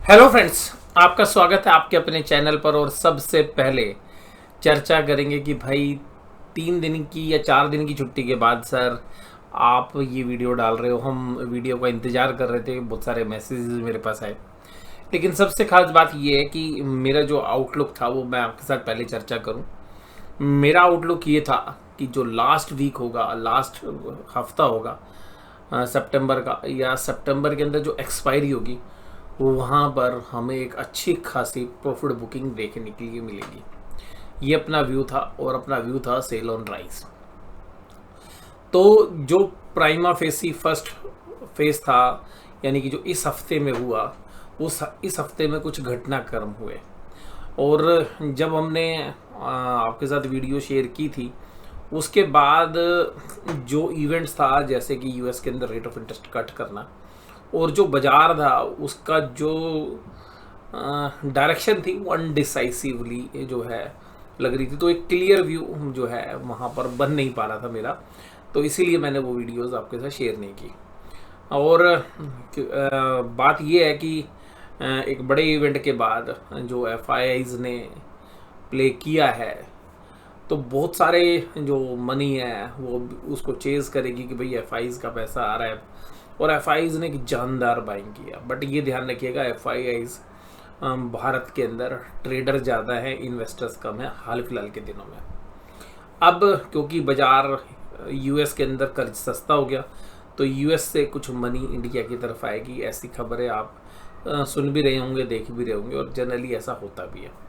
Hello friends, आपका स्वागत है आपके अपने चैनल पर। और सबसे पहले चर्चा करेंगे कि भाई 3 दिन की या 4 दिन की छुट्टी के बाद सर आप ये वीडियो डाल रहे हो। हम वीडियो का इंतज़ार कर रहे थे, बहुत सारे मैसेजेस मेरे पास आए। लेकिन सबसे खास बात ये है कि मेरा जो आउटलुक था वो मैं आपके साथ पहले चर्चा करूं। मेरा आउटलुक ये था कि जो लास्ट वीक होगा, लास्ट हफ्ता होगा सितंबर का, या सितंबर के अंदर जो एक्सपायरी होगी, वहाँ पर हमें एक अच्छी खासी प्रॉफिट बुकिंग देखने के लिए मिलेगी। ये अपना व्यू था, और अपना व्यू था सेल ऑन राइस। तो जो प्राइमा फेसी फर्स्ट फेज था, यानी कि जो इस हफ्ते में हुआ, उस इस हफ्ते में कुछ घटनाक्रम हुए। और जब हमने आपके साथ वीडियो शेयर की थी, उसके बाद जो इवेंट्स था, जैसे कि यूएस के अंदर रेट ऑफ इंटरेस्ट कट करना, और जो बाजार था उसका जो डायरेक्शन थी वो अनडिसाइसिवली जो है लग रही थी। तो एक क्लियर व्यू जो है वहाँ पर बन नहीं पा रहा था मेरा। तो इसीलिए मैंने वो वीडियोस आपके साथ शेयर नहीं की। और बात ये है कि एक बड़े इवेंट के बाद जो एफआईआईज ने प्ले किया है, तो बहुत सारे जो मनी है वो उसको चेज करेगी कि भाई एफआईज का पैसा आ रहा है। और एफआईज ने एक जानदार बाइंग किया। बट ये ध्यान रखिएगा, एफआईज भारत के अंदर ट्रेडर ज़्यादा है, इन्वेस्टर्स कम है हाल फिलहाल के दिनों में। अब क्योंकि बाजार यूएस के अंदर कर्ज सस्ता हो गया, तो यूएस से कुछ मनी इंडिया की तरफ आएगी। ऐसी खबरें आप सुन भी रहे होंगे, देख भी रहे होंगे, और जनरली ऐसा होता भी है।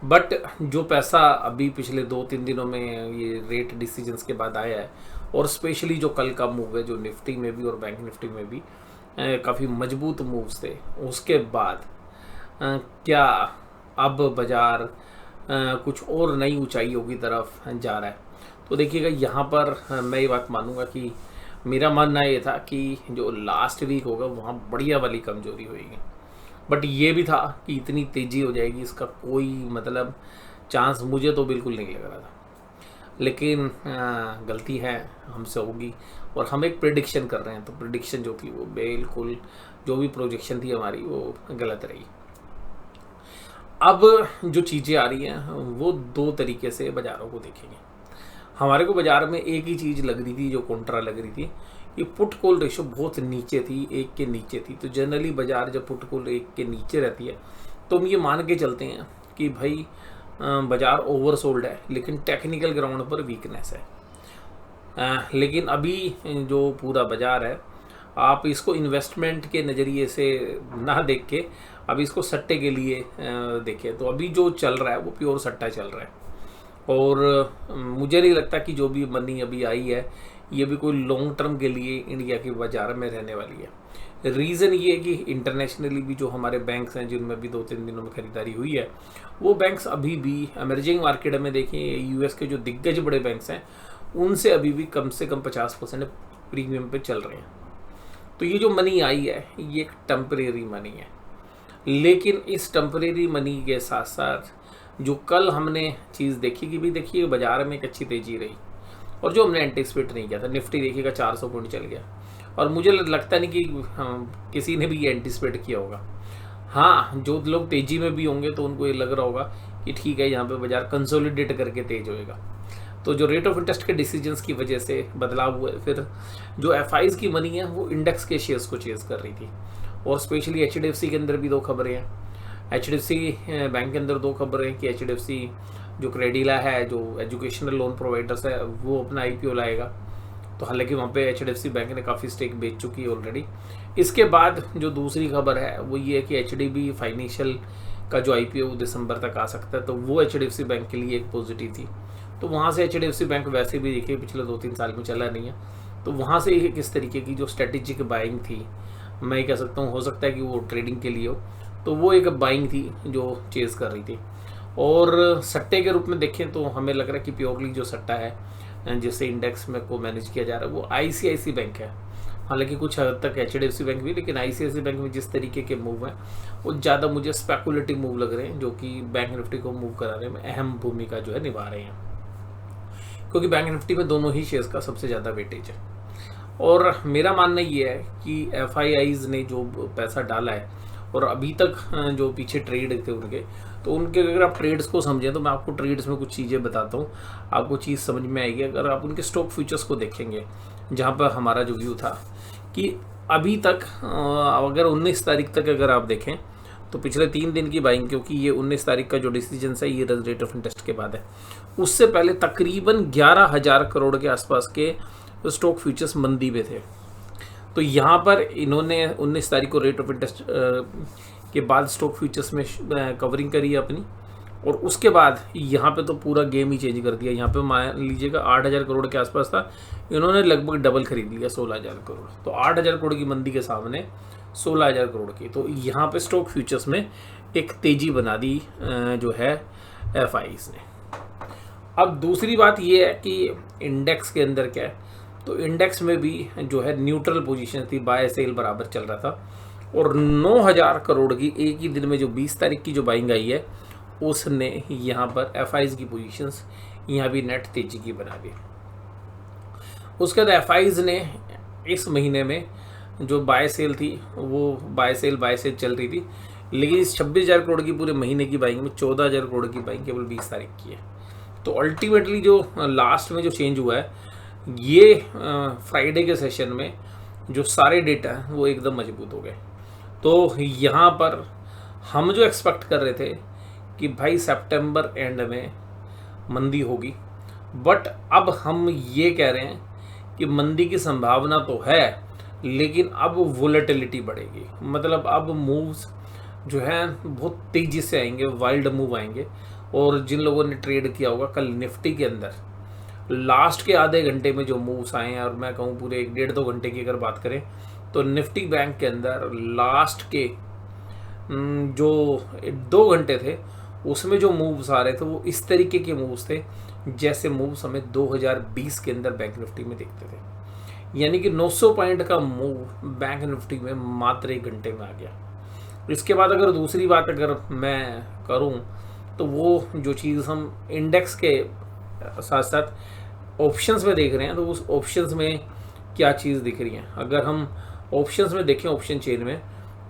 बट जो पैसा अभी पिछले 2-3 दिनों में ये रेट डिसीजंस के बाद आया है, और स्पेशली जो कल का मूव है, जो निफ्टी में भी और बैंक निफ्टी में भी काफ़ी मजबूत मूव्स थे, उसके बाद क्या अब बाजार कुछ और नई ऊंचाइयों की तरफ जा रहा है। तो देखिएगा, यहाँ पर मैं ये बात मानूंगा कि मेरा मानना ये था कि जो लास्ट वीक होगा वहाँ बढ़िया वाली कमजोरी होगी। बट ये भी था कि इतनी तेज़ी हो जाएगी, इसका कोई मतलब चांस मुझे तो बिल्कुल नहीं लग रहा था। लेकिन गलती है हमसे होगी, और हम एक प्रिडिक्शन कर रहे हैं, तो प्रिडिक्शन जो थी वो बिल्कुल, जो भी प्रोजेक्शन थी हमारी, वो गलत रही। अब जो चीज़ें आ रही हैं वो दो तरीके से बाज़ारों को देखेंगे। हमारे को बाज़ार में एक ही चीज़ लग रही थी, जो कॉन्ट्रा लग रही थी, कि पुट कॉल रेशो बहुत नीचे थी, 1 के नीचे थी। तो जनरली बाज़ार जब पुट कॉल 1 के नीचे रहती है, तो हम ये मान के चलते हैं कि भाई बाज़ार ओवरसोल्ड है, लेकिन टेक्निकल ग्राउंड पर वीकनेस है। लेकिन अभी जो पूरा बाज़ार है, आप इसको इन्वेस्टमेंट के नज़रिए से ना देख के अभी इसको सट्टे के लिए देखें, तो अभी जो चल रहा है वो प्योर सट्टा चल रहा है। और मुझे नहीं लगता कि जो भी मनी अभी आई है ये भी कोई लॉन्ग टर्म के लिए इंडिया के बाजार में रहने वाली है। रीज़न ये है कि इंटरनेशनली भी जो हमारे बैंक्स हैं, जिनमें भी 2-3 दिनों में खरीदारी हुई है, वो बैंक्स अभी भी एमर्जिंग मार्केट में देखें, यूएस के जो दिग्गज बड़े बैंक्स हैं, उनसे अभी भी कम से कम 50% प्रीमियम पे चल रहे हैं। तो ये जो मनी आई है ये एक टेम्परेरी मनी है। लेकिन इस टेम्परेरी मनी के साथ साथ जो कल हमने चीज़ देखी कि भी देखिए बाज़ार में एक अच्छी तेज़ी रही, और जो हमने एंटिसिपेट नहीं किया था, निफ्टी देखिएगा 400 पॉइंट चल गया, और मुझे लगता नहीं कि किसी ने भी ये एंटिसिपेट किया होगा। हाँ, जो लोग तेज़ी में भी होंगे तो उनको ये लग रहा होगा कि ठीक है, यहाँ पे बाज़ार कंसोलिडेट करके तेज होएगा। तो जो रेट ऑफ इंटरेस्ट के डिसीजंस की वजह से बदलाव हुए, फिर जो एफआईज की मनी है वो इंडेक्स के शेयर्स को चेज कर रही थी। और स्पेशली एचडीएफसी के अंदर भी दो खबरें हैं। एचडीएफसी बैंक के अंदर दो खबरें हैं कि एचडीएफसी जो क्रेडिला है, जो एजुकेशनल लोन प्रोवाइडर्स है, वो अपना आईपीओ लाएगा। तो हालांकि वहाँ पे एचडीएफसी बैंक ने काफ़ी स्टेक बेच चुकी है ऑलरेडी। इसके बाद जो दूसरी खबर है वो ये है कि एचडीबी फाइनेंशियल का जो आईपीओ दिसंबर तक आ सकता है, तो वो एचडीएफसी बैंक के लिए एक पॉजिटिव थी। तो वहाँ से एचडीएफसी बैंक वैसे भी देखिए पिछले 2-3 साल में चला नहीं है, तो वहाँ से किस तरीके की जो स्ट्रेटेजिक बाइंग थी, मैं कह सकता हूँ, हो सकता है कि वो ट्रेडिंग के लिए हो, तो वो एक बाइंग थी जो चेज़ कर रही थी। और सट्टे के रूप में देखें तो हमें लग रहा है कि प्योरली जो सट्टा है जिससे इंडेक्स में को मैनेज किया जा रहा है वो आईसीआईसी बैंक है। हालांकि कुछ हद तक एचडीएफसी बैंक भी, लेकिन आईसीआईसी बैंक में जिस तरीके के मूव हैं वो ज़्यादा मुझे स्पेकुलेटिव मूव लग रहे हैं, जो कि बैंक निफ्टी को मूव कराने में अहम भूमिका जो है निभा रहे हैं। क्योंकि बैंक निफ्टी में दोनों ही शेयर्स का सबसे ज़्यादा वेटेज है। और मेरा मानना ये है कि एफआईआईज ने जो पैसा डाला है और अभी तक जो पीछे ट्रेड थे उनके, तो उनके अगर आप ट्रेड्स को समझें तो मैं आपको ट्रेड्स में कुछ चीज़ें बताता हूँ, आपको चीज़ समझ में आएगी अगर आप उनके स्टॉक फ्यूचर्स को देखेंगे। जहाँ पर हमारा जो व्यू था कि अभी तक अगर 19 तारीख तक अगर आप देखें तो पिछले 3 दिन की बाइंग, क्योंकि ये 19 तारीख का जो डिसीजन है ये रेट ऑफ इंटरेस्ट के बाद है, उससे पहले तकरीबन 11,000 करोड़ के आसपास के स्टॉक फ्यूचर्स मंदी में थे। तो यहाँ पर इन्होंने 19 तारीख को रेट ऑफ इंटरेस्ट के बाद स्टॉक फ्यूचर्स में कवरिंग करी है अपनी, और उसके बाद यहाँ पे तो पूरा गेम ही चेंज कर दिया। यहाँ पे मान लीजिएगा 8,000 करोड़ के आसपास था, इन्होंने लगभग डबल खरीद लिया 16,000 करोड़। तो 8,000 करोड़ की मंदी के सामने 16,000 करोड़ की, तो यहाँ पे स्टॉक फ्यूचर्स में एक तेजी बना दी जो है FIs ने। अब दूसरी बात ये है कि इंडेक्स के अंदर क्या है, तो इंडेक्स में भी जो है न्यूट्रल पोजीशन थी, बाय सेल बराबर चल रहा था, और 9,000 करोड़ की एक ही दिन में जो 20 तारीख की जो बाइंग आई है उसने यहाँ पर FIs की पोजीशंस यहाँ भी नेट तेजी की बना दी। उसके बाद FIs ने इस महीने में जो बाय सेल थी वो बाय सेल चल रही थी, लेकिन इस 26,000 करोड़ की पूरे महीने की बाइंग में 14,000 करोड़ की बाइंग केवल 20 तारीख की है। तो अल्टीमेटली जो लास्ट में जो चेंज हुआ है ये फ्राइडे के सेशन में जो सारे डेटा हैं वो एकदम मजबूत हो गए। तो यहाँ पर हम जो एक्सपेक्ट कर रहे थे कि भाई सितंबर एंड में मंदी होगी, बट अब हम ये कह रहे हैं कि मंदी की संभावना तो है, लेकिन अब वोलेटिलिटी बढ़ेगी। मतलब अब मूव्स जो है बहुत तेज़ी से आएंगे, वाइल्ड मूव आएंगे। और जिन लोगों ने ट्रेड किया होगा कल निफ्टी के अंदर लास्ट के आधे घंटे में जो मूव्स आए हैं, और मैं कहूँ पूरे 1-1.5-2 घंटे की अगर बात करें तो निफ्टी बैंक के अंदर लास्ट के जो 2 घंटे थे उसमें जो मूव्स आ रहे थे वो इस तरीके के मूव्स थे जैसे मूव्स हमें 2020 के अंदर बैंक निफ्टी में देखते थे। यानी कि 900 पॉइंट का मूव बैंक निफ्टी में मात्र 1 घंटे में आ गया। इसके बाद अगर दूसरी बात अगर मैं करूं तो वो जो चीज़ हम इंडेक्स के साथ साथ ऑप्शंस में देख रहे हैं, तो उस ऑप्शंस में क्या चीज़ दिख रही है। अगर हम ऑप्शंस में देखें ऑप्शन चेन में,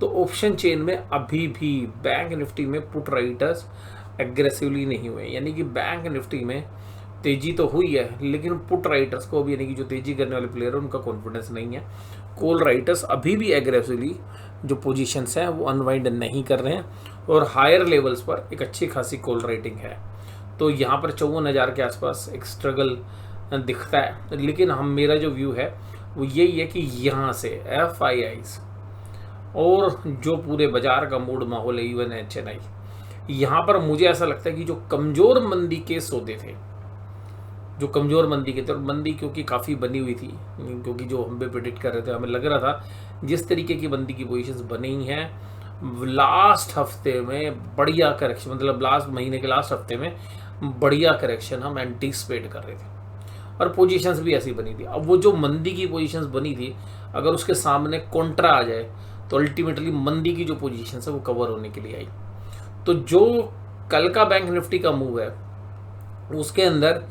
तो ऑप्शन चेन में अभी भी बैंक निफ्टी में पुट राइटर्स एग्रेसिवली नहीं हुए। यानी कि बैंक निफ्टी में तेजी तो हुई है, लेकिन पुट राइटर्स को अभी, यानी कि जो तेजी करने वाले प्लेयर हैं उनका कॉन्फिडेंस नहीं है। कॉल राइटर्स अभी भी एग्रेसिवली जो पोजीशंस हैं वो अनवाइंड नहीं कर रहे हैं, और हायर लेवल्स पर एक अच्छी खासी कॉल राइटिंग है। तो यहाँ पर 54,000 के आसपास एक स्ट्रगल दिखता है, लेकिन मेरा जो व्यू है वो यही है कि यहाँ से FIIs और जो पूरे बाजार का मूड माहौल है, इवन HNI, यहाँ पर मुझे ऐसा लगता है कि जो कमज़ोर मंदी के सौदे थे, जो कमज़ोर मंदी के थे, और मंदी क्योंकि काफ़ी बनी हुई थी, क्योंकि जो हम भी प्रेडिक्ट कर रहे थे, हमें लग रहा था जिस तरीके की मंदी की पोजीशंस बनी हैं लास्ट हफ्ते में बढ़िया करेक्शन, मतलब लास्ट महीने के लास्ट हफ्ते में बढ़िया करेक्शन हम एंटीसिपेट कर रहे थे, और पोजीशंस भी ऐसी बनी थी। अब वो जो मंदी की पोजीशंस बनी थी अगर उसके सामने कॉन्ट्रा आ जाए तो अल्टीमेटली मंदी की जो पोजीशंस है वो कवर होने के लिए आई। तो जो कल का बैंक निफ्टी का मूव है उसके अंदर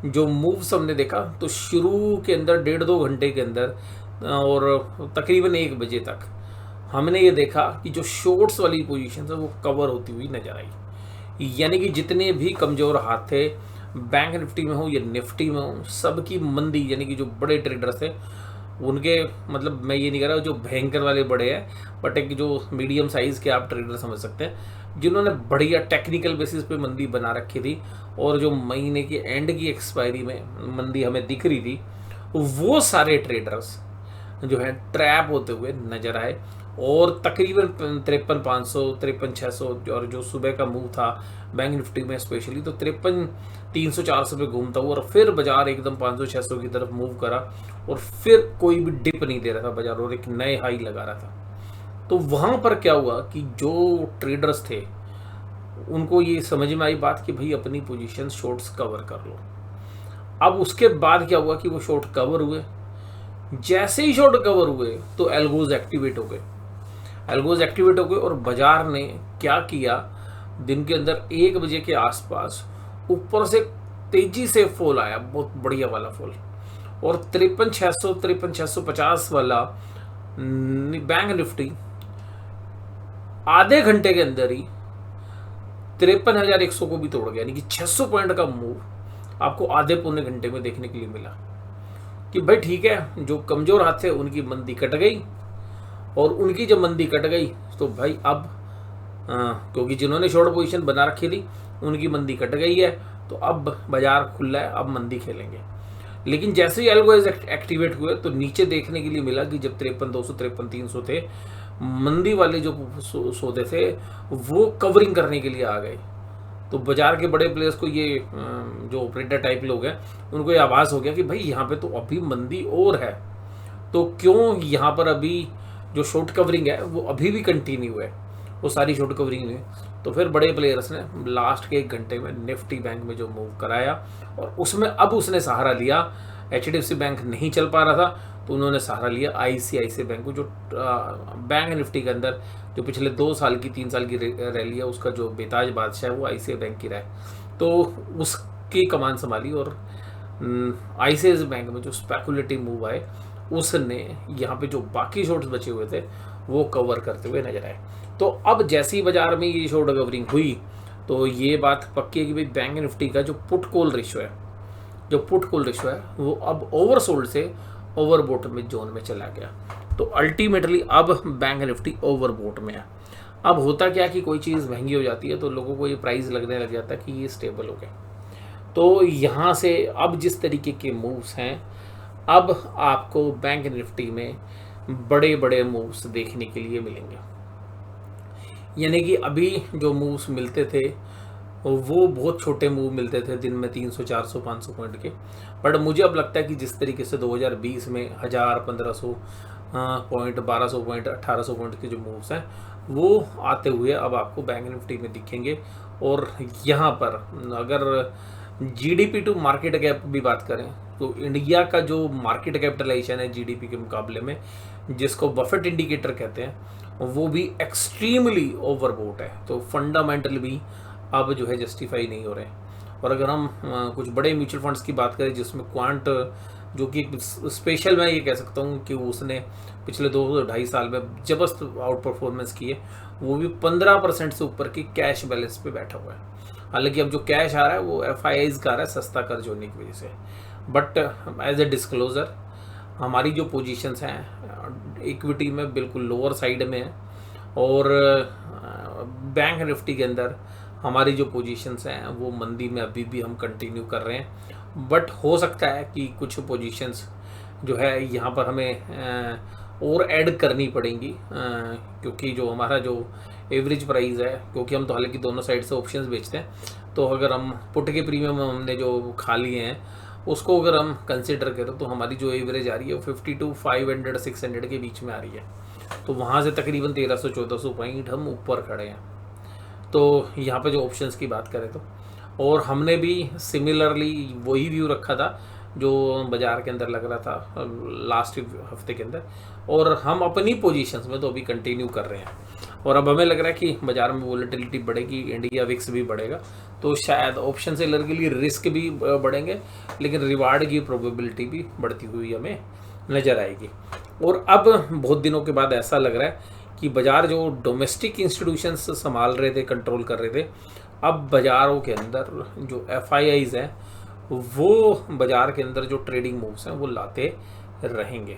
जो मूव्स हमने देखा, तो शुरू के अंदर 1.5-2 घंटे के अंदर और तकरीबन 1 बजे तक हमने ये देखा कि जो शॉर्ट्स वाली पोजीशन है वो कवर होती हुई नजर आई। यानी कि जितने भी कमज़ोर हाथ थे बैंक निफ्टी में हो या निफ्टी में हो, सबकी मंदी, यानी कि जो बड़े ट्रेडर्स थे उनके, मतलब मैं ये नहीं कह रहा जो भयंकर वाले बड़े हैं, बट एक जो मीडियम साइज़ के आप ट्रेडर समझ सकते हैं, जिन्होंने बढ़िया टेक्निकल बेसिस पे मंदी बना रखी थी, और जो महीने के एंड की एक्सपायरी में मंदी हमें दिख रही थी, वो सारे ट्रेडर्स जो है ट्रैप होते हुए नजर आए। और तकरीबन 53,500 53,600 और जो सुबह का मूव था बैंक निफ्टी में स्पेशली, तो 53,300-400 पे घूमता हुआ, और फिर बाजार एकदम 500-600 की तरफ मूव करा, और फिर कोई भी डिप नहीं दे रहा था बाजार, और एक नए हाई लगा रहा था। तो वहाँ पर क्या हुआ कि जो ट्रेडर्स थे उनको ये समझ में आई बात कि भाई अपनी पोजीशन शॉर्ट्स कवर कर लो। अब उसके बाद क्या हुआ कि वो शॉर्ट कवर हुए, जैसे ही शॉर्ट कवर हुए तो एल्गोज एक्टिवेट हो गए, और बाजार ने क्या किया, दिन के अंदर 1 बजे के आसपास ऊपर से तेजी से फॉल आया, बहुत बढ़िया वाला फॉल, और 53,600 53,650 वाला बैंक निफ्टी आधे घंटे के अंदर ही 53,100 को भी तोड़ गया, यानी कि 600 पॉइंट का मूव आपको आधे पौने घंटे में देखने के लिए मिला कि भाई ठीक है, जो कमजोर हाथ थे उनकी मंदी कट गई, और उनकी जब मंदी कट गई तो भाई अब क्योंकि जिन्होंने शॉर्ट पोजीशन बना रखी थी उनकी मंदी कट गई है, तो अब बाजार खुला है, अब मंदी खेलेंगे। लेकिन जैसे ही एल्गोज एक्टिवेट हुए तो नीचे देखने के लिए मिला कि जब 53,200 53,300 थे, मंदी वाले जो सौदे थे वो कवरिंग करने के लिए आ गए। तो बाजार के बड़े प्लेयर्स को ये जो ऑपरेटर टाइप लोग हैं उनको ये आभास हो गया कि भाई यहाँ पे तो अभी मंदी और है, तो क्यों यहाँ पर अभी जो शॉर्ट कवरिंग है वो अभी भी कंटिन्यू है, वो सारी शॉर्ट कवरिंग है। तो फिर बड़े प्लेयर्स ने लास्ट के 1 घंटे में निफ्टी बैंक में जो मूव कराया, और उसमें अब उसने सहारा लिया, HDFC बैंक नहीं चल पा रहा था तो उन्होंने सहारा लिया ICICI बैंक को, जो बैंक निफ्टी के अंदर जो पिछले 2 साल की 3 साल की रैली है उसका जो बेताज बादशाह है वो ICICI बैंक की रहा है, तो उसकी कमान संभाली। और ICICI बैंक में जो स्पेकुलेटिव मूव आए उसने यहाँ पे जो बाकी शॉर्ट्स बचे हुए थे वो कवर करते हुए नजर आए। तो अब जैसे ही बाजार में ये शॉर्ट कवरिंग हुई तो ये बात पक्की है कि भाई बैंक निफ्टी का जो पुट कॉल रेशियो है वो अब ओवरसोल्ड से ओवरबोट में जोन में चला गया। तो अल्टीमेटली अब बैंक निफ्टी ओवरबोट में है। अब होता क्या कि कोई चीज़ महंगी हो जाती है तो लोगों को ये प्राइस लगने लग जाता है कि ये स्टेबल हो गया। तो यहाँ से अब जिस तरीके के मूव्स हैं, अब आपको बैंक निफ्टी में बड़े बड़े मूव्स देखने के लिए मिलेंगे। यानी कि अभी जो मूव्स मिलते थे वो बहुत छोटे मूव मिलते थे, दिन में 300 400 500 पॉइंट के, बट मुझे अब लगता है कि जिस तरीके से 2020 में 1000 1500 पॉइंट 1200 पॉइंट 1800 पॉइंट के जो मूव्स हैं वो आते हुए अब आपको बैंक निफ्टी में दिखेंगे। और यहाँ पर अगर GDP टू मार्केट कैप भी बात करें तो इंडिया का जो मार्केट कैपिटलाइजेशन है GDP के मुकाबले में, जिसको बफेट इंडिकेटर कहते हैं, वो भी एक्सट्रीमली ओवरबोट है। तो फंडामेंटल भी अब जो है जस्टिफाई नहीं हो रहे। और अगर हम कुछ बड़े म्यूचुअल फंड्स की बात करें जिसमें क्वांट जो कि स्पेशल मैं ये कह सकता हूँ कि उसने पिछले 2-2.5 साल में जबरदस्त आउट परफॉर्मेंस की है, वो भी 15% से ऊपर की कैश बैलेंस पे बैठा हुआ है। हालांकि अब जो कैश आ रहा है वो FIIs का आ रहा है सस्ता कर्ज होने की वजह से, बट एज ए डिस्क्लोजर हमारी जो पोजीशंस हैं इक्विटी में बिल्कुल लोअर साइड में है, और बैंक निफ्टी के अंदर हमारी जो पोजीशंस हैं वो मंदी में अभी भी हम कंटिन्यू कर रहे हैं। बट हो सकता है कि कुछ पोजीशंस जो है यहाँ पर हमें और ऐड करनी पड़ेंगी, क्योंकि जो हमारा जो एवरेज प्राइस है, क्योंकि हम तो हालांकि दोनों साइड से ऑप्शंस बेचते हैं, तो अगर हम पुट के प्रीमियम हमने जो खा लिए हैं उसको अगर हम कंसिडर करें तो हमारी जो एवरेज आ रही है वो 52 500 600 के बीच में आ रही है। तो वहाँ से तकरीबन 1300-1400 पॉइंट हम ऊपर खड़े हैं। तो यहाँ पे जो ऑप्शंस की बात करें तो, और हमने भी सिमिलरली वही व्यू रखा था जो बाज़ार के अंदर लग रहा था लास्ट हफ्ते के अंदर, और हम अपनी पोजीशंस में तो अभी कंटिन्यू कर रहे हैं। और अब हमें लग रहा है कि बाज़ार में वोलेटिलिटी बढ़ेगी, इंडिया विक्स भी बढ़ेगा, तो शायद ऑप्शन सेलर के लिए रिस्क भी बढ़ेंगे लेकिन रिवार्ड की प्रोबेबिलिटी भी बढ़ती हुई हमें नज़र आएगी। और अब बहुत दिनों के बाद ऐसा लग रहा है कि बाज़ार जो डोमेस्टिक इंस्टीट्यूशंस संभाल रहे थे, कंट्रोल कर रहे थे, अब बाज़ारों के अंदर जो FIIs हैं वो बाज़ार के अंदर जो ट्रेडिंग मूव्स हैं वो लाते रहेंगे।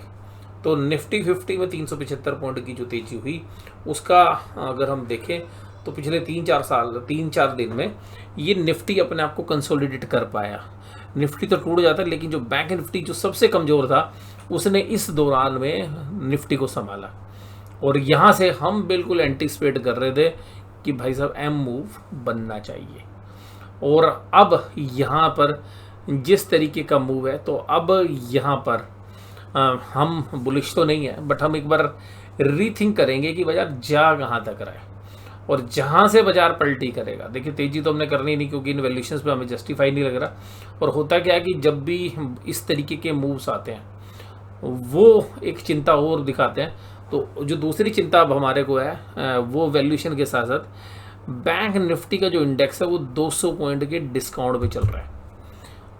तो निफ्टी 50 में 375 पॉइंट की जो तेजी हुई उसका अगर हम देखें तो पिछले 3-4 दिन में ये निफ्टी अपने आप को कंसोलिडेट कर पाया। निफ्टी तो टूट जाता है लेकिन जो बैंक निफ्टी जो सबसे कमज़ोर था उसने इस दौरान में निफ्टी को संभाला, और यहाँ से हम बिल्कुल एंटीसिपेट कर रहे थे कि भाई साहब M मूव बनना चाहिए। और अब यहाँ पर जिस तरीके का मूव है तो अब यहाँ पर हम बुलिश तो नहीं है, बट हम एक बार रीथिंक करेंगे कि बाजार जा कहाँ तक रहा है और जहाँ से बाजार पलटी करेगा। देखिए तेजी तो हमने करनी नहीं क्योंकि इन वैल्यूएशंस पे हमें जस्टिफाई नहीं लग रहा। और होता क्या है कि जब भी इस तरीके के मूव्स आते हैं वो एक चिंता और दिखाते हैं। तो जो दूसरी चिंता अब हमारे को है वो वैल्यूएशन के साथ साथ बैंक निफ्टी का जो इंडेक्स है वो 200 पॉइंट के डिस्काउंट पे चल रहा है,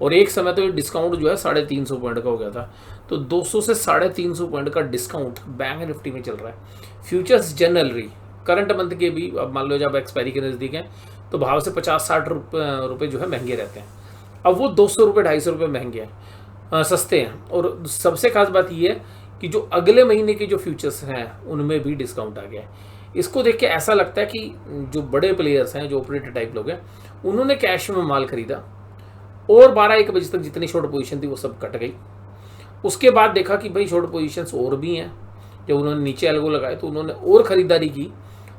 और एक समय तो ये डिस्काउंट जो है 350 पॉइंट का हो गया था। तो 200 से 350 पॉइंट का डिस्काउंट बैंक निफ्टी में चल रहा है। फ्यूचर्स जनरली करंट मंथ के भी अब मान लो जब एक्सपायरी के नज़दीक हैं तो भाव से 50-60 रुपये जो है महंगे रहते हैं। अब वो 200 रुपये 250 रुपये महंगे हैं, सस्ते हैं। और सबसे खास बात ये है कि जो अगले महीने के जो फ्यूचर्स हैं उनमें भी डिस्काउंट आ गया है। इसको देख के ऐसा लगता है कि जो बड़े प्लेयर्स हैं, जो ऑपरेटर टाइप लोग हैं, उन्होंने कैश में माल खरीदा और 12-1 बजे तक जितनी शॉर्ट पोजीशन थी वो सब कट गई। उसके बाद देखा कि भाई शॉर्ट पोजीशंस और भी हैं, जब उन्होंने नीचे एल्गो लगाए तो उन्होंने और ख़रीदारी की।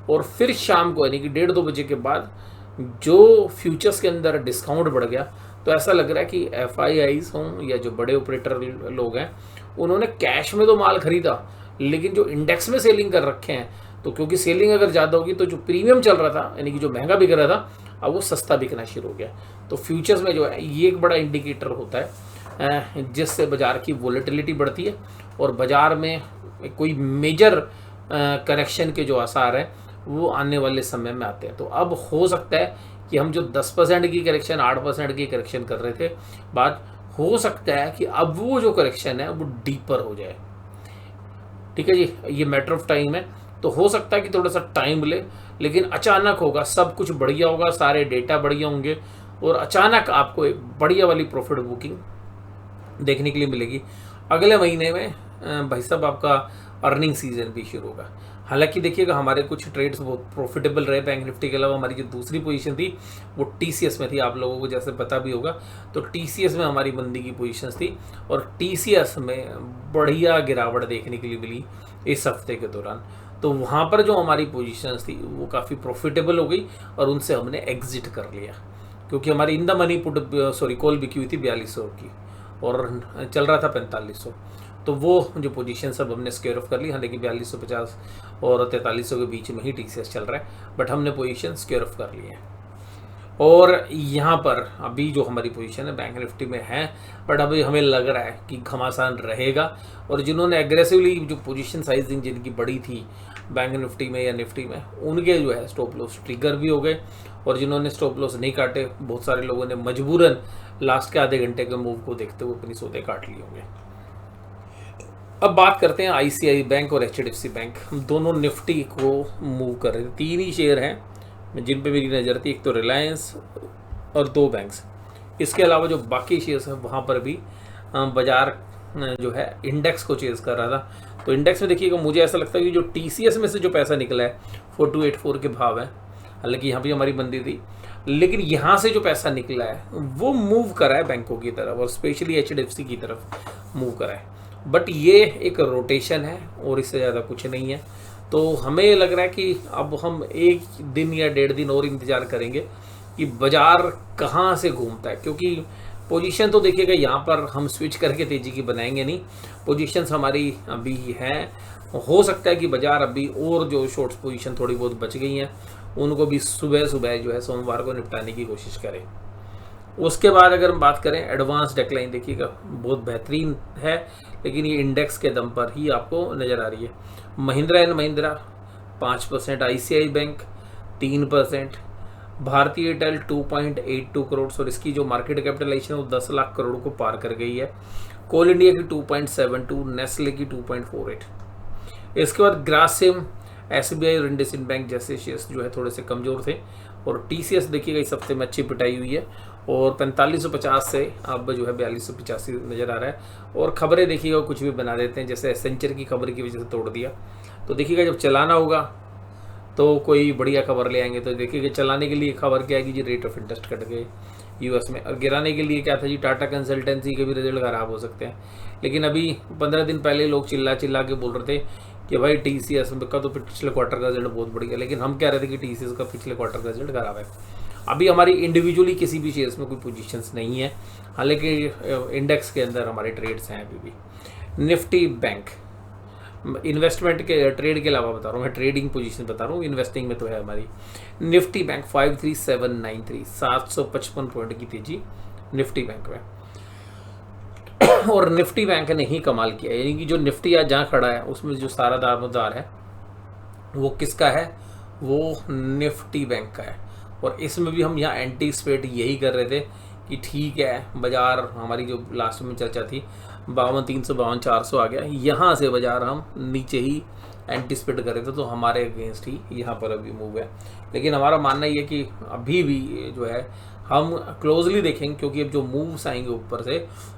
और फिर शाम को यानी कि 1:30-2 बजे के बाद जो फ्यूचर्स के अंदर डिस्काउंट बढ़ गया, तो ऐसा लग रहा है कि FIIs हों या जो बड़े ऑपरेटर लोग हैं, उन्होंने कैश में तो माल खरीदा, लेकिन जो इंडेक्स में सेलिंग कर रखे हैं, तो क्योंकि सेलिंग अगर ज़्यादा होगी तो जो प्रीमियम चल रहा था यानी कि जो महंगा बिक रहा था, अब वो सस्ता बिकना शुरू हो गया। तो फ्यूचर्स में जो है ये एक बड़ा इंडिकेटर होता है जिससे बाज़ार की वोलेटिलिटी बढ़ती है और बाज़ार में कोई मेजर करेक्शन के जो आसार हैं वो आने वाले समय में आते हैं। तो अब हो सकता है कि हम जो 10% की करेक्शन, 8% की करेक्शन कर रहे थे, बात हो सकता है कि अब वो जो करेक्शन है वो डीपर हो जाए। ठीक है जी, ये मैटर ऑफ टाइम है। तो हो सकता है कि थोड़ा सा टाइम ले, लेकिन अचानक होगा, सब कुछ बढ़िया होगा, सारे डेटा बढ़िया होंगे और अचानक आपको एक बढ़िया वाली प्रॉफिट बुकिंग देखने के लिए मिलेगी। अगले महीने में भाई साहब आपका अर्निंग सीजन भी शुरू होगा। हालांकि देखिएगा हमारे कुछ ट्रेड्स बहुत प्रॉफिटेबल रहे। बैंक निफ्टी के अलावा हमारी जो दूसरी पोजीशन थी वो TCS में थी, आप लोगों को जैसे पता भी होगा। तो TCS में हमारी मंदी की पोजीशंस थी और TCS में बढ़िया गिरावट देखने के लिए मिली इस हफ्ते के दौरान। तो वहाँ पर जो हमारी पोजीशंस थी वो काफ़ी प्रॉफिटेबल हो गई और उनसे हमने एग्जिट कर लिया, क्योंकि हमारी इन द मनी कॉल बिकी हुई थी 4200 की और चल रहा था 4500। तो वो जो पोजीशन सब हमने स्क्वायर ऑफ कर ली। हालांकि 4250 और 4300 के बीच में ही TCS चल रहा है, बट हमने पोजीशन स्क्वायर ऑफ कर ली है। और यहाँ पर अभी जो हमारी पोजीशन है बैंक निफ्टी में है, बट अभी हमें लग रहा है कि घमासान रहेगा। और जिन्होंने एग्रेसिवली जो पोजीशन साइजिंग जिनकी बड़ी थी बैंक निफ्टी में या निफ्टी में, उनके जो है स्टॉप लॉस ट्रिगर भी हो गए। और जिन्होंने स्टॉप लॉस नहीं काटे, बहुत सारे लोगों ने मजबूरन लास्ट के आधे घंटे के मूव को देखते हुए अपनी सौदे काट लिए होंगे। अब बात करते हैं ICICI बैंक और HDFC बैंक। हम दोनों निफ्टी को मूव कर रहे थे। 3 ही शेयर हैं जिन पे मेरी नज़र थी, एक तो रिलायंस और 2 बैंक्स। इसके अलावा जो बाकी शेयर्स हैं वहाँ पर भी बाजार जो है इंडेक्स को चेज़ कर रहा था। तो इंडेक्स में देखिएगा मुझे ऐसा लगता है कि जो TCS में से जो पैसा निकला है 4284 के भाव है। हालांकि यहाँ भी हमारी मंदी थी, लेकिन यहाँ से जो पैसा निकला है वो मूव करा है बैंकों की तरफ और स्पेशली HDFC की तरफ मूव करा है। बट ये एक रोटेशन है और इससे ज़्यादा कुछ नहीं है। तो हमें लग रहा है कि अब हम 1 दिन या 1.5 दिन और इंतज़ार करेंगे कि बाज़ार कहाँ से घूमता है, क्योंकि पोजीशन तो देखिएगा यहाँ पर हम स्विच करके तेज़ी की बनाएंगे नहीं। पोजीशंस हमारी अभी हैं, हो सकता है कि बाज़ार अभी और जो शॉर्ट्स पोजीशन थोड़ी बहुत बच गई हैं उनको भी सुबह सुबह जो है सोमवार को निपटाने की कोशिश करें। उसके बाद अगर हम बात करें एडवांस डेक्लाइन, देखिएगा बहुत बेहतरीन है, लेकिन ये इंडेक्स के दम पर ही आपको नज़र आ रही है। Mahindra and Mahindra 5%, ICICI bank 3%, भारतीय एयरटेल 2.82 करोड़ और इसकी जो मार्केट कैपिटलाइजेशन है वो 10 लाख करोड़ को पार कर गई है। कोल इंडिया की 2.72, नेस्ले की 2.48। इसके बाद ग्रासिम, SBI और इंडसइंड बैंक जैसे शेयर्स जो है थोड़े से कमज़ोर थे। और TCS देखिएगा इस हफ्ते में अच्छी पिटाई हुई है और 4550 से अब जो है 4285 नज़र आ रहा है। और खबरें देखिएगा कुछ भी बना देते हैं, जैसे एसेंचर की खबर की वजह से तोड़ दिया। तो देखिएगा जब चलाना होगा तो कोई बढ़िया खबर ले आएंगे। तो देखिएगा चलाने के लिए खबर क्या आएगी जी, रेट ऑफ इंटरेस्ट कट गए US में। और गिराने के लिए क्या था जी, टाटा कंसल्टेंसी के भी रिजल्ट ख़राब हो सकते हैं। लेकिन अभी 15 दिन पहले लोग चिल्ला के बोल रहे थे कि भाई TCS का तो पिछले क्वार्टर का रिजल्ट बहुत बढ़िया, लेकिन हम कह रहे थे कि TCS का पिछले क्वार्टर का रिजल्ट खराब है। अभी हमारी इंडिविजुअली किसी भी शेयर्स में कोई पोजीशंस नहीं है, हालांकि इंडेक्स के अंदर हमारे ट्रेड्स हैं अभी भी। निफ्टी बैंक इन्वेस्टमेंट के ट्रेड के अलावा बता रहा हूँ, मैं ट्रेडिंग पोजीशन बता रहा हूँ, इन्वेस्टिंग में तो है हमारी। निफ्टी बैंक 53793, 755 पॉइंट की तेजी निफ्टी बैंक में। और निफ्टी बैंक ने ही कमाल किया, यानी कि जो निफ्टी आज जहाँ खड़ा है उसमें जो सारा दारोमदार है वो किसका है, वो निफ्टी बैंक का है। और इसमें भी हम यहाँ एंटीसिपेट यही कर रहे थे कि ठीक है बाज़ार, हमारी जो लास्ट में चर्चा थी 52,352 400 आ गया, यहाँ से बाज़ार हम नीचे ही एंटिसिपेट कर रहे थे, तो हमारे अगेंस्ट ही यहाँ पर अभी मूव है। लेकिन हमारा मानना ये है कि अभी भी जो है हम क्लोजली देखेंगे, क्योंकि अब जो मूव्स आएंगे ऊपर से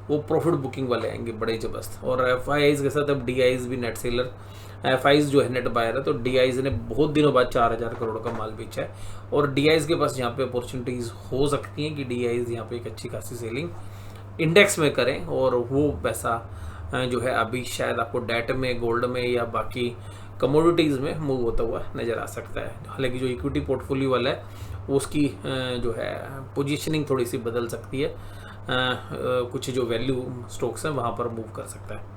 वो प्रॉफिट बुकिंग वाले आएंगे बड़े जबरदस्त। और एफ के साथ अब डी भी नेट सेलर, एफ जो है नेट बायर है। तो डी ने बहुत दिनों बाद 4000 करोड़ का माल बेचा है, और डी के पास यहाँ पे अपॉर्चुनिटीज़ हो सकती हैं कि डी यहाँ पे एक अच्छी खासी सेलिंग इंडेक्स में करें, और वो पैसा जो है अभी शायद आपको डेट में, गोल्ड में या बाकी कमोडिटीज़ में मूव होता हुआ नज़र आ सकता है। हालांकि जो इक्विटी पोर्टफोलियो वाला है उसकी जो है पोजीशनिंग थोड़ी सी बदल सकती है, कुछ जो वैल्यू स्टॉक्स हैं वहाँ पर मूव कर सकता है।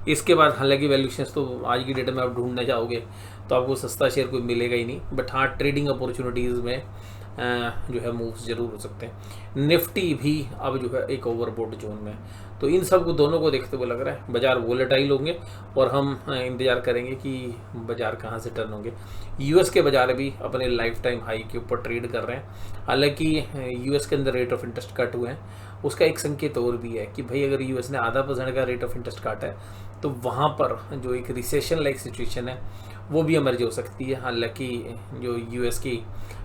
इसके बाद हालांकि वैल्यूशंस तो आज की डेट में आप ढूंढने जाओगे तो आपको सस्ता शेयर कोई मिलेगा ही नहीं, बट हाँ ट्रेडिंग अपॉर्चुनिटीज़ में जो है मूव्स जरूर हो सकते हैं। निफ्टी भी अब जो है एक ओवरबॉट जोन में, तो इन सब को दोनों को देखते हुए लग रहा है बाजार वोलेटाइल होंगे, और हम इंतजार करेंगे कि बाजार कहाँ से टर्न होंगे। यूएस के बाजार भी अपने लाइफ टाइम हाई के ऊपर ट्रेड कर रहे हैं। हालांकि यूएस के अंदर रेट ऑफ इंटरेस्ट कट हुए हैं, उसका एक संकेत और भी है कि भाई अगर यूएस ने 0.5% का रेट ऑफ इंटरेस्ट काटा है तो वहाँ पर जो एक रिसेशन लाइक सिचुएशन है वो भी इमर्ज हो सकती है। हालांकि जो यूएस की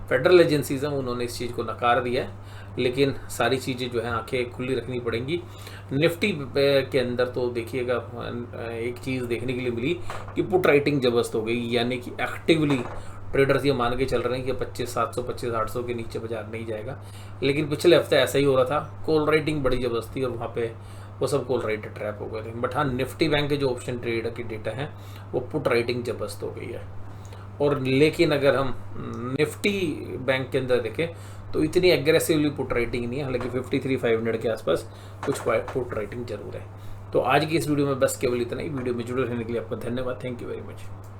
फेडरल एजेंसीज हैं उन्होंने इस चीज़ को नकार दिया है, लेकिन सारी चीज़ें जो है आंखें खुली रखनी पड़ेंगी। निफ्टी के अंदर तो देखिएगा एक चीज़ देखने के लिए मिली कि पुट राइटिंग जबरदस्त हो गई, यानी कि एक्टिवली ट्रेडर्स ये मान के चल रहे हैं कि 25,700 25,800 के नीचे बाजार नहीं जाएगा। लेकिन पिछले हफ्ते ऐसा ही हो रहा था, कॉल राइटिंग बड़ी जबरदस्ती, और वहाँ पे वो सब कॉल राइटर ट्रैप हो गए थे। बट हाँ निफ्टी बैंक के जो ऑप्शन ट्रेड के डेटा हैं वो पुट राइटिंग जबरदस्त हो गई है। और लेकिन अगर हम निफ्टी बैंक के अंदर देखें तो इतनी एग्रेसिवली पुट राइटिंग नहीं है, हालांकि 53,500 के आसपास कुछ पुट राइटिंग जरूर है। तो आज की इस वीडियो में बस केवल इतना ही। वीडियो में जुड़े रहने के लिए आपका धन्यवाद। Thank you very much.